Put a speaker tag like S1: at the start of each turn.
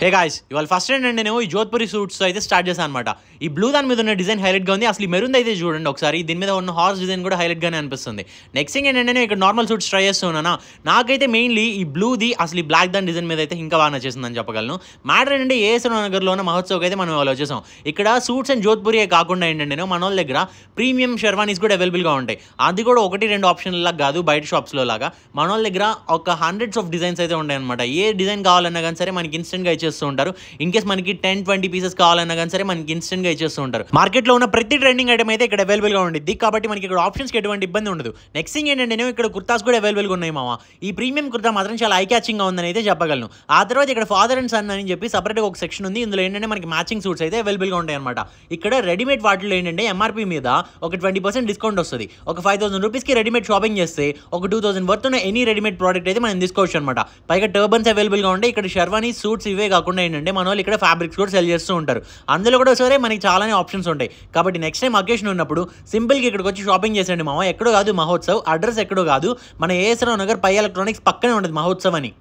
S1: Hey guys, ఇవాళ first ఏంటంటే నేను ఈ జోధ్పురి సూట్స్ అయితే స్టార్ట్ చేశాను అనమాట. ఈ బ్లూ దాని మీద ఉన్న డిజైన్ హైలైట్గా ఉంది. అసలు ఈ మెరూన్ అయితే చూడండి ఒకసారి, దీని మీద ఉన్న హార్స్ డిజైన్ కూడా హైలైట్గానే అనిపిస్తుంది. నెక్స్ట్ థింగ్ ఏంటంటే నేను ఇక్కడ నార్మల్ సూట్స్ ట్రై చేస్తున్నానా, నాకైతే మెయిన్లీ ఈ బ్లూది అసలు ఈ బ్లాక్ దాని డిజైన్ మీద అయితే ఇంకా బాగా నచ్చేసిందని చెప్పగలను. మ్యాటర్ ఏంటంటే ఏఎస్ఆర్ నగర్లో ఉన్న మహోత్సవ్కి అయితే మనం వాళ్ళు వచ్చేసాం. ఇక్కడ సూట్స్ అండ్ జోధ్పురియే కాకుండా ఏంటంటే మన వాళ్ళ దగ్గర ప్రీమియం షెర్వానీస్ కూడా అవైలబుల్గా ఉంటాయి. అది కూడా 1-2 ఆప్షన్లా కాదు, బయట షాప్స్లో లాగా మన వాళ్ళ దగ్గర ఒక హండ్రెడ్స్ ఆఫ్ డిజైన్స్ అయితే ఉంటాయి అనమాట. ఏ డిజైన్ కావాలన్నా కానీ సరే మనకి ఇన్స్టెంట్గా ఇచ్చేస్తూ ఉంటారు. ఇన్కేస్ మనకి 10-20 పీసెస్ కావాలన్నా కానీ సరే మనకి ఇన్స్టెంట్గా ఇచ్చేస్తూ ఉంటారు. మార్కెట్లో ఉన్న ప్రతి ట్రెండింగ్ ఐటమ్ అయితే ఇక్కడ అవైలబుల్గా ఉంటుంది, కాబట్టి మనకి ఇక్కడ ఆప్షన్స్కి ఎటువంటి ఇబ్బంది ఉండదు. నెక్స్ట్ థింగ్ ఏంటంటే నేను ఇక్కడ కుర్తాస్ కూడా అవైలబుల్గా ఉన్నాయి మామ. ఈ ప్రీమియం కుర్తా మాత్రం చాలా ఐ క్యాచింగ్గా ఉందని అయితే చెప్పగలను. ఆ తర్వాత ఇక్కడ ఫాదర్ అండ్ సన్ అని చెప్పి సపరేట్గా ఒక సెక్షన్ ఉంది. ఇందులో ఏంటంటే మనకి మ్యాచింగ్ సూట్స్ అయితే అవైలబుల్గా ఉంటాయి అనమాట. ఇక్కడ రెడీమేడ్ వాటిలో ఏంటంటే ఎంఆర్పీ మీద ఒక 20% డిస్కౌంట్ వస్తుంది. ఒక 5000 రూపీస్కి రెడీమేడ్ షాపింగ్ చేస్తే ఒక 2000 వర్త్ ఉన్న ఎనీ రెడీమేడ్ ప్రోడక్ట్ అయితే మనం తీసుకోవచ్చు అనమాట. పైగా టర్బన్స్ అవైలబుల్గా ఉంటాయి. ఇక్కడ షెర్వానీ సూట్స్ ఇవే కాకుండా ఏంటంటే మన వాళ్ళు ఇక్కడ ఫ్యాబ్రిక్స్ కూడా సెల్ చేస్తూ ఉంటారు. అందులో కూడా సరే మనకి చాలానే ఆప్షన్స్ ఉంటాయి. కాబట్టి నెక్స్ట్ టైం అకేషన్ ఉన్నప్పుడు సింపుల్గా ఇక్కడికి వచ్చి షాపింగ్ చేసేయండి మామ. ఎక్కడో కాదు మహోత్సవ్, అడ్రస్ ఎక్కడో కాదు, మన ఏఎస్ఆర్ నగర్ పై ఎలక్ట్రానిక్స్ పక్కనే ఉంటుంది మహోత్సవ్ అని.